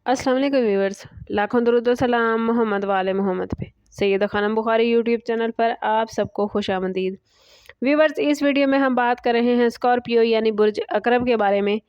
अस्सलाम वालेकुम व्यूअर्स, लाखों दरूद व सलाम मोहम्मद वाले मोहम्मद पे। सैयदा खानम बुखारी यूट्यूब चैनल पर आप सबको खुशामदीद। व्यूअर्स, इस वीडियो में हम बात कर रहे हैं स्कॉर्पियो यानी बुर्ज अकरब के बारे में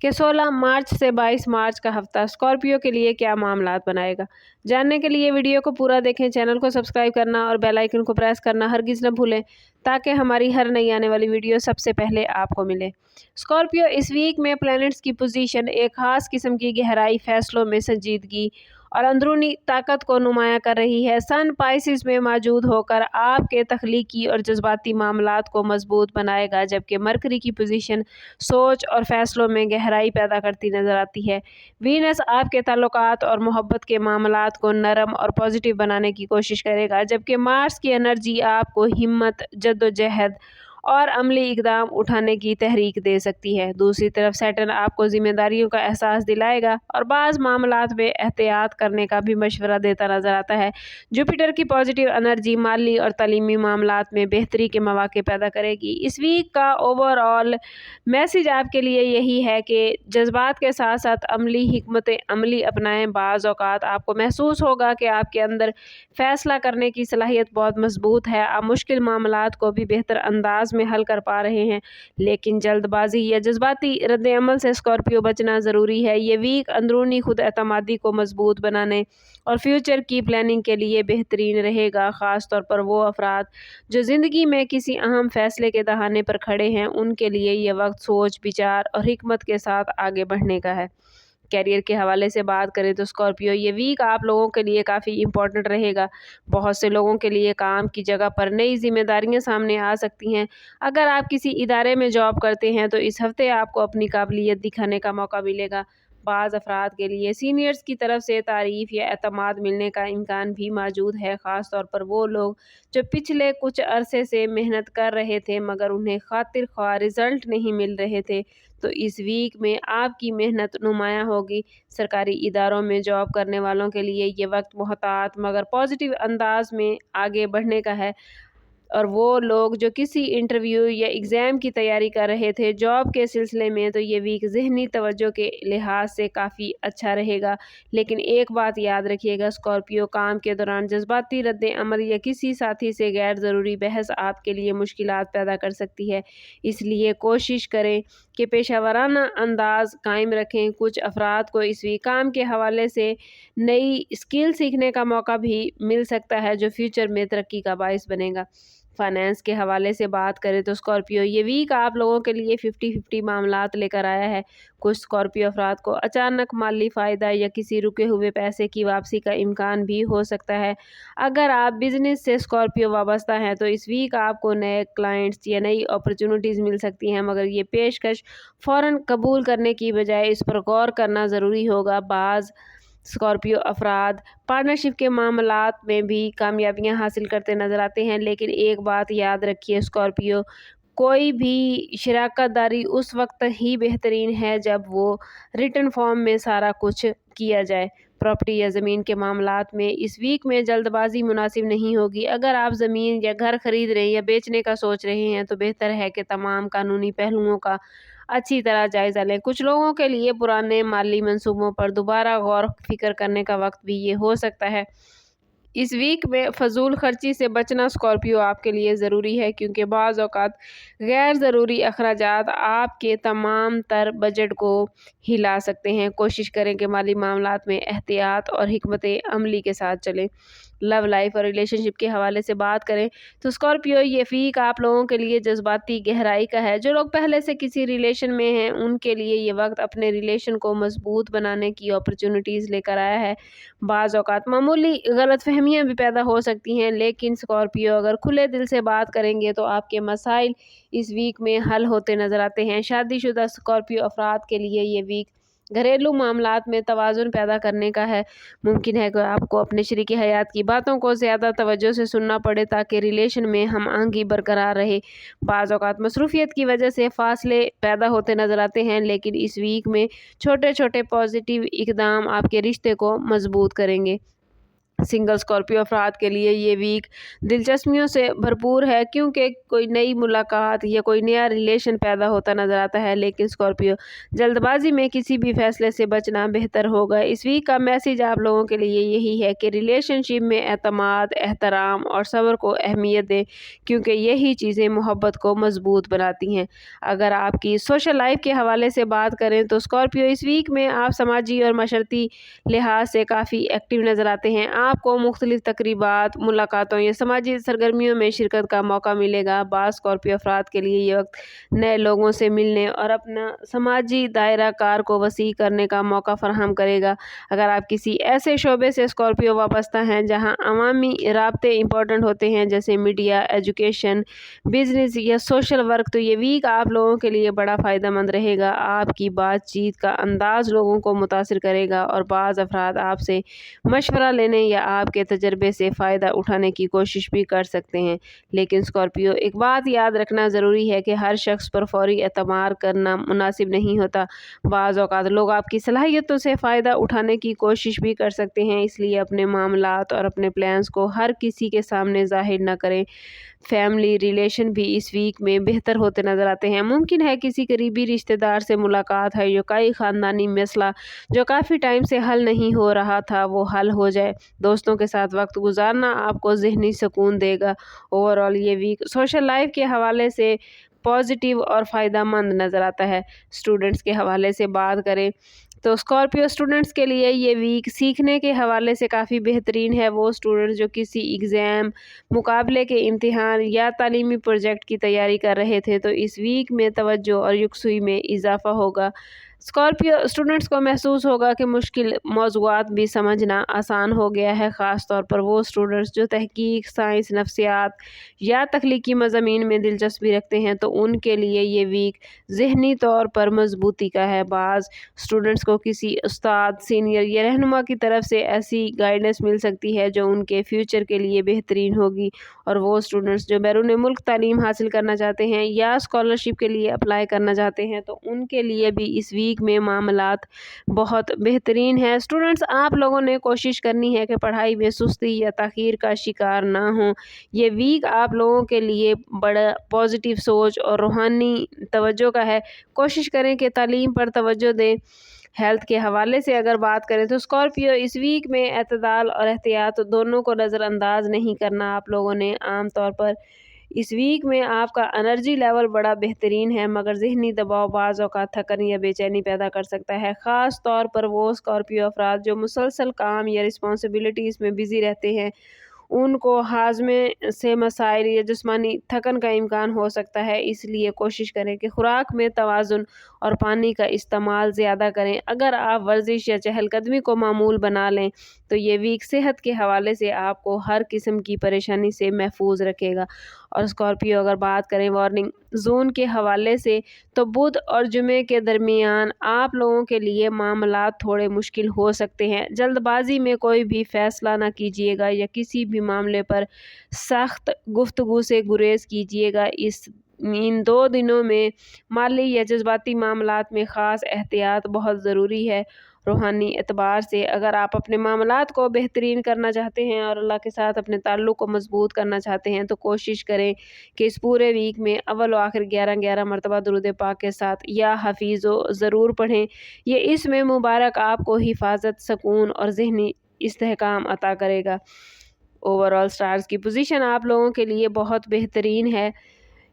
कि 16 मार्च से 22 मार्च का हफ्ता स्कॉर्पियो के लिए क्या मामलात बनाएगा। जानने के लिए वीडियो को पूरा देखें, चैनल को सब्सक्राइब करना और बेल आइकन को प्रेस करना हरगिज़ न भूलें ताकि हमारी हर नई आने वाली वीडियो सबसे पहले आपको मिले। स्कॉर्पियो इस वीक में प्लैनेट्स की पोजीशन एक ख़ास किस्म की गहराई, फैसलों में संजीदगी और अंदरूनी ताकत को नुमायाँ कर रही है। सन पाइसिस में मौजूद होकर आपके तख्लीकी और जज्बाती मामलात को मजबूत बनाएगा, जबकि मरकरी की पोजीशन सोच और फैसलों में गहराई पैदा करती नज़र आती है। वीनस आपके ताल्लुकात और मोहब्बत के मामलात को नरम और पॉजिटिव बनाने की कोशिश करेगा, जबकि मार्स की एनर्जी आपको हिम्मत, जद्दोजहद और अमली इकदाम उठाने की तहरीक दे सकती है। दूसरी तरफ सैटर्न आपको जिम्मेदारियों का एहसास दिलाएगा और बाज़ मामलात में एहतियात करने का भी मशवरा देता नज़र आता है। जुपिटर की पॉजिटिव एनर्जी माली और तालीमी मामलात में बेहतरी के मौके पैदा करेगी। इस वीक का ओवरऑल मैसेज आपके लिए यही है कि जज्बात के साथ साथ अमली हिकमत अमली अपनाएं। बाज़ औक़ात आपको महसूस होगा कि आपके अंदर फ़ैसला करने की सलाहियत बहुत मजबूत है। आप मुश्किल मामलात को भी बेहतर अंदाज में हल कर पा रहे हैं, लेकिन जल्दबाजी या जज्बाती रद्द-ए-अमल से स्कॉर्पियो बचना ज़रूरी है। ये वीक अंदरूनी खुद एतमादी को मजबूत बनाने और फ्यूचर की प्लानिंग के लिए बेहतरीन रहेगा। ख़ास तौर पर वो अफराद जो ज़िंदगी में किसी अहम फैसले के दहाने पर खड़े हैं, उनके लिए ये वक्त सोच, विचार और हिकमत के साथ आगे बढ़ने का है। कैरियर के हवाले से बात करें तो स्कॉर्पियो ये वीक आप लोगों के लिए काफ़ी इम्पोर्टेंट रहेगा। बहुत से लोगों के लिए काम की जगह पर नई जिम्मेदारियां सामने आ सकती हैं। अगर आप किसी इदारे में जॉब करते हैं तो इस हफ्ते आपको अपनी काबिलियत दिखाने का मौका मिलेगा। बाज़ अफराद के लिए सीनियर्स की तरफ से तारीफ़ या एतमाद मिलने का इम्कान भी मौजूद है, ख़ास तौर पर वो लोग जो पिछले कुछ अरसे से मेहनत कर रहे थे मगर उन्हें खातिर ख्वाह रिज़ल्ट नहीं मिल रहे थे। तो इस वीक में आपकी मेहनत नुमायाँ होगी। सरकारी इदारों में जॉब करने वालों के लिए ये वक्त मोहतात मगर पॉजिटिव अंदाज में आगे बढ़ने का है। और वो लोग जो किसी इंटरव्यू या एग्ज़ाम की तैयारी कर रहे थे जॉब के सिलसिले में, तो ये वीक ज़हनी तवज्जो के लिहाज से काफ़ी अच्छा रहेगा। लेकिन एक बात याद रखिएगा, स्कॉर्पियो काम के दौरान जज्बाती रद्द-ए-अमल या किसी साथी से गैर ज़रूरी बहस आपके लिए मुश्किलात पैदा कर सकती है। इसलिए कोशिश करें कि पेशेवराना अंदाज कायम रखें। कुछ अफराद को इस वीक काम के हवाले से नई स्किल सीखने का मौका भी मिल सकता है, जो फ्यूचर में तरक्की का बाइस बनेगा। फाइनेंस के हवाले से बात करें तो स्कॉर्पियो ये वीक आप लोगों के लिए 50-50 मामलात लेकर आया है। कुछ स्कॉर्पियो अफराद को अचानक माली फ़ायदा या किसी रुके हुए पैसे की वापसी का इम्कान भी हो सकता है। अगर आप बिजनेस से स्कॉर्पियो वाबस्ता हैं तो इस वीक आपको नए क्लाइंट्स या नई अपॉर्चुनिटीज़ मिल सकती हैं, मगर ये पेशकश फ़ौरन कबूल करने की बजाय इस पर गौर करना ज़रूरी होगा। बाज़ स्कॉर्पियो अफराद पार्टनरशिप के मामलात में भी कामयाबियां हासिल करते नज़र आते हैं, लेकिन एक बात याद रखिए स्कॉर्पियो, कोई भी शराकत दारी उस वक्त ही बेहतरीन है जब वो रिटर्न फॉर्म में सारा कुछ किया जाए। प्रॉपर्टी या ज़मीन के मामलात में इस वीक में जल्दबाजी मुनासिब नहीं होगी। अगर आप ज़मीन या घर खरीद रहे हैं या बेचने का सोच रहे हैं तो बेहतर है कि तमाम कानूनी पहलुओं का अच्छी तरह जायज़ा लें। कुछ लोगों के लिए पुराने माली मंसूबों पर दोबारा गौर फिक्र करने का वक्त भी ये हो सकता है। इस वीक में फ़जूल खर्ची से बचना स्कॉर्पियो आपके लिए ज़रूरी है, क्योंकि बाज़ औक़ात गैर ज़रूरी अखराजात आपके तमाम तर बजट को हिला सकते हैं। कोशिश करें कि माली मामलात में एहतियात और हिकमत अमली के साथ चलें। लव लाइफ और रिलेशनशिप के हवाले से बात करें तो स्कॉर्पियो ये वीक आप लोगों के लिए जज्बाती गहराई का है। जो लोग पहले से किसी रिलेशन में हैं उनके लिए ये वक्त अपने रिलेशन को मजबूत बनाने की अपॉर्चुनिटीज़ लेकर आया है। बाज़ औक़ात मामूली गलतफहमियां भी पैदा हो सकती हैं, लेकिन स्कॉर्पियो अगर खुले दिल से बात करेंगे तो आपके मसाइल इस वीक में हल होते नज़र आते हैं। शादीशुदा स्कॉर्पियो अफराद के लिए ये वीक घरेलू मामलात में तवाज़ुन पैदा करने का है। मुमकिन है कि आपको अपने शरीके हयात की बातों को ज़्यादा तवज्जो से सुनना पड़े ताकि रिलेशन में हम आहंगी बरकरार रहे। बाज़ औक़ात मसरूफ़ियत की वजह से फ़ासले पैदा होते नज़र आते हैं, लेकिन इस वीक में छोटे छोटे पॉजिटिव इक़दाम आपके रिश्ते को मजबूत करेंगे। सिंगल स्कॉर्पियो अफराद के लिए ये वीक दिलचस्पियों से भरपूर है, क्योंकि कोई नई मुलाकात या कोई नया रिलेशन पैदा होता नज़र आता है। लेकिन स्कॉर्पियो, जल्दबाजी में किसी भी फैसले से बचना बेहतर होगा। इस वीक का मैसेज आप लोगों के लिए यही है कि रिलेशनशिप में एतमाद, एहतराम और सब्र को अहमियत दें, क्योंकि यही चीज़ें मोहब्बत को मजबूत बनाती हैं। अगर आपकी सोशल लाइफ के हवाले से बात करें तो स्कॉर्पियो, इस वीक में आप समाजी और माशरती लिहाज से काफ़ी एक्टिव नज़र आते हैं। आपको मुख्तलिफ तकरीबात, मुलाकातों या समाजी सरगर्मियों में शिरकत का मौका मिलेगा। बाज़ स्कॉर्पियो अफराद के लिए ये वक्त नए लोगों से मिलने और अपना समाजी दायरा कार को वसी करने का मौका फराहम करेगा। अगर आप किसी ऐसे शोबे से स्कॉर्पियो वाबस्ता हैं जहां अवामी राब्ते इंपॉर्टेंट होते हैं, जैसे मीडिया, एजुकेशन, बिजनेस या सोशल वर्क, तो ये वीक आप लोगों के लिए बड़ा फ़ायदेमंद रहेगा। आपकी बातचीत का अंदाज़ लोगों को मुतासिर करेगा और बाज़ अफराद आपसे मशवरा लेने या आपके तजर्बे से फ़ायदा उठाने की कोशिश भी कर सकते हैं। लेकिन स्कॉर्पियो, एक बात याद रखना ज़रूरी है कि हर शख्स पर फौरी एतमाद करना मुनासिब नहीं होता। बाज़ औक़ात लोग आपकी सलाहियतों से फ़ायदा उठाने की कोशिश भी कर सकते हैं, इसलिए अपने मामलात और अपने प्लान्स को हर किसी के सामने ज़ाहिर न करें। फैमिली रिलेशन भी इस वीक में बेहतर होते नज़र आते हैं। मुमकिन है किसी करीबी रिश्तेदार से मुलाकात है, जो कई ख़ानदानी मसला जो काफ़ी टाइम से हल नहीं हो रहा था वो हल हो जाए। दोस्तों के साथ वक्त गुजारना आपको ज़हनी सुकून देगा। ओवरऑल ये वीक सोशल लाइफ के हवाले से पॉजिटिव और फ़ायदेमंद नज़र आता है। स्टूडेंट्स के हवाले से बात करें तो स्कॉर्पियो स्टूडेंट्स के लिए ये वीक सीखने के हवाले से काफ़ी बेहतरीन है। वो स्टूडेंट्स जो किसी एग्ज़ाम, मुकाबले के इम्तिहान या तालीमी प्रोजेक्ट की तैयारी कर रहे थे, तो इस वीक में तवज्जो और यकसुई में इजाफ़ा होगा। स्कॉर्पियो स्टूडेंट्स को महसूस होगा कि मुश्किल मौज़ूआत भी समझना आसान हो गया है, ख़ास तौर पर वो स्टूडेंट्स जो तहकीक, साइंस, नफ्सियात या तख्लीकी मज़ामीन में दिलचस्पी रखते हैं, तो उनके लिए ये वीक ज़हनी तौर पर मजबूती का है। बाज़ स्टूडेंट्स को किसी उस्ताद, सीनियर या रहनुमा की तरफ से ऐसी गाइडेंस मिल सकती है जो उनके फ्यूचर के लिए बेहतरीन होगी। और वो स्टूडेंट्स जो बैरून मुल्क तालीम हासिल करना चाहते हैं या स्कॉलरशिप के लिए अप्लाई करना चाहते हैं, तो उनके लिए भी इस वीक में मामलात बहुत बेहतरीन है। स्टूडेंट्स, आप लोगों ने कोशिश करनी है कि पढ़ाई में सुस्ती या ताख़ीर का शिकार ना हो। ये वीक आप लोगों के लिए बड़ा पॉजिटिव सोच और रूहानी तवज्जो का है। कोशिश करें कि तालीम पर तवज्जो दें। हेल्थ के हवाले से अगर बात करें तो स्कॉर्पियो, इस वीक में एतदाल और एहतियात दोनों को नज़रअंदाज नहीं करना आप लोगों ने। आम तौर पर इस वीक में आपका एनर्जी लेवल बड़ा बेहतरीन है, मगर ज़हनी दबाव बाज़ औक़ात थकन या बेचैनी पैदा कर सकता है। ख़ास तौर पर वो स्कॉर्पियो अफराद जो मुसलसल काम या रिस्पॉन्सिबिलिटीज़ में बिज़ी रहते हैं, उनको हाज़मे से मसाइल या जिस्मानी थकन का इम्कान हो सकता है। इसलिए कोशिश करें कि खुराक में तवाज़ुन और पानी का इस्तेमाल ज़्यादा करें। अगर आप वर्जिश या चहलकदमी को मामूल बना लें तो ये वीक सेहत के हवाले से आपको हर किस्म की परेशानी से महफूज रखेगा। और स्कॉर्पियो, अगर बात करें वार्निंग जोन के हवाले से, तो बुध और जुमे के दरमियान आप लोगों के लिए मामलात थोड़े मुश्किल हो सकते हैं। जल्दबाजी में कोई भी फ़ैसला ना कीजिएगा या किसी भी मामले पर सख्त गुफ्तगू से गुरेज कीजिएगा। इन 2 दिनों में माली या जज्बाती मामलात में ख़ास एहतियात बहुत ज़रूरी है। रूहानी एतबार से अगर आप अपने मामलात को बेहतरीन करना चाहते हैं और अल्लाह के साथ अपने ताल्लुक़ को मजबूत करना चाहते हैं, तो कोशिश करें कि इस पूरे वीक में अव्वल व आखिर 11-11 मरतबा दुरूद पाक के साथ या हफीज़ो ज़रूर पढ़ें। ये इसमें मुबारक आपको हिफाजत, सुकून और ज़हनी इस्तेहकाम अता करेगा। ओवरऑल स्टार्स की पोजीशन आप लोगों के लिए बहुत बेहतरीन है।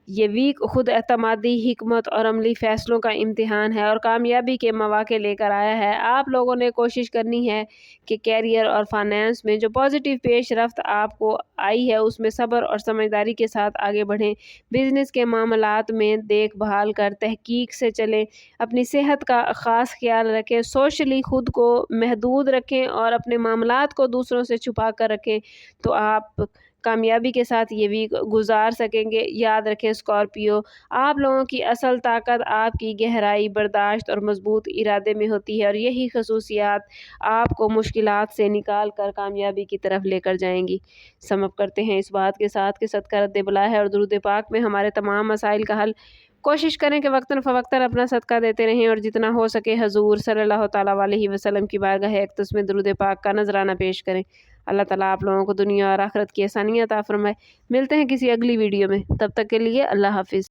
ये वीक खुद एतमादी, हिकमत और अमली फ़ैसलों का इम्तिहान है और कामयाबी के मौके लेकर आया है। आप लोगों ने कोशिश करनी है कि कैरियर और फाइनेंस में जो पॉजिटिव पेशरफ्त आपको आई है, उसमें सब्र और समझदारी के साथ आगे बढ़ें। बिज़नेस के मामलात में देखभाल कर तहकीक से चलें। अपनी सेहत का ख़ास ख्याल रखें। सोशली ख़ुद को महदूद रखें और अपने मामलात को दूसरों से छुपा कर रखें, तो आप कामयाबी के साथ ये वीक गुजार सकेंगे। याद रखें स्कॉर्पियो, आप लोगों की असल ताकत आपकी गहराई, बर्दाश्त और मजबूत इरादे में होती है और यही खसूसियात आपको मुश्किलात से निकाल कर कामयाबी की तरफ लेकर जाएंगी। समअप करते हैं इस बात के साथ कि सदका रद्द बला है और दुरूद पाक में हमारे तमाम मसाइल का हल। कोशिश करें कि वक्तन फ़वक्तन अपना सदका देते रहें और जितना हो सके हजूर सल्लल्लाहु तआला अलैहि वसल्लम की बारगाह अक़दस में दुरूद पाक का नजराना पेश करें। اللہ ताला आप लोगों को दुनिया और आखिरत की आसानियाँ अता फरमाए। मिलते हैं किसी अगली वीडियो में, तब तक के लिए अल्लाह हाफिज़।